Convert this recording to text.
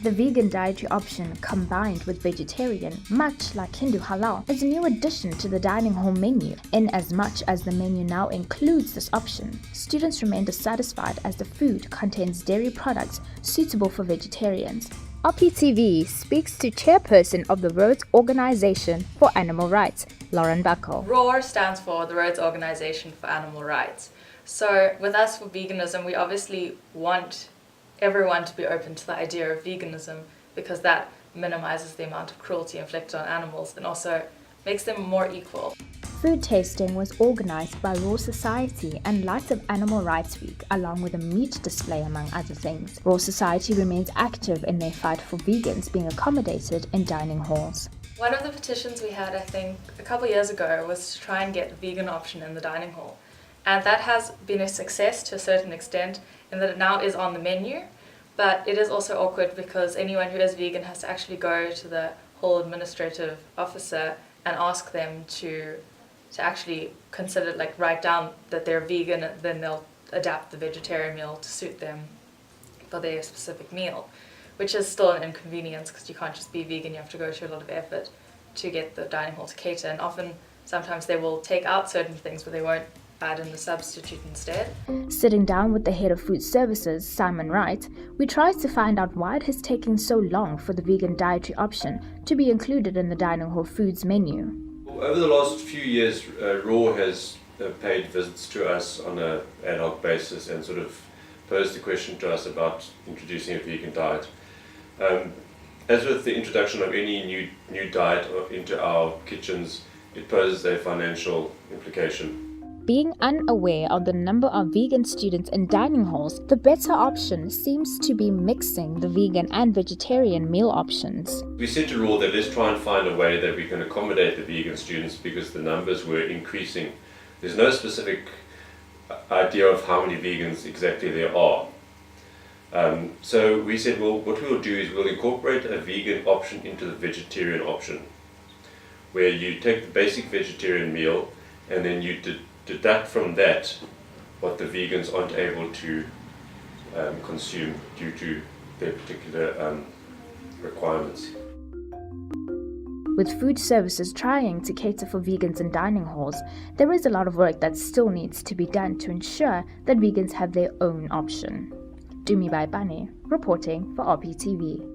The vegan dietary option, combined with vegetarian, much like Hindu halal, is a new addition to the dining hall menu. In as much as the menu now includes this option, students remain dissatisfied as the food contains dairy products suitable for vegetarians. OppiTV speaks to chairperson of the Rhodes Organization for Animal Rights, Lauren Buckle. ROAR stands for the Rhodes Organization for Animal Rights. So with us for veganism, we obviously want everyone to be open to the idea of veganism because that minimizes the amount of cruelty inflicted on animals and also makes them more equal. Food tasting was organized by Raw Society and light of Animal Rights Week, along with a meat display among other things. Raw Society remains active in their fight for vegans being accommodated in dining halls. One of the petitions we had, I think, a couple of years ago was to try and get a vegan option in the dining hall. And that has been a success to a certain extent in that it now is on the menu, but it is also awkward because anyone who is vegan has to actually go to the hall administrative officer and ask them to actually consider, like, write down that they're vegan, and then they'll adapt the vegetarian meal to suit them for their specific meal, which is still an inconvenience because you can't just be vegan, you have to go to a lot of effort to get the dining hall to cater, and often sometimes they will take out certain things but they won't add in the substitute instead. Sitting down with the head of food services, Simon Wright, we tried to find out why it has taken so long for the vegan dietary option to be included in the dining hall foods menu. Over the last few years, RAW has paid visits to us on an ad hoc basis and sort of posed the question to us about introducing a vegan diet. As with the introduction of any new diet into our kitchens, it poses a financial implication. Being unaware of the number of vegan students in dining halls, the better option seems to be mixing the vegan and vegetarian meal options. We said to RAW that let's try and find a way that we can accommodate the vegan students because the numbers were increasing. There's no specific idea of how many vegans exactly there are. So we said, well, what we'll do is we'll incorporate a vegan option into the vegetarian option, where you take the basic vegetarian meal and then you deduct from that what the vegans aren't able to consume due to their particular requirements. With food services trying to cater for vegans in dining halls, there is a lot of work that still needs to be done to ensure that vegans have their own option. Dumi Baibane, reporting for OppiTV.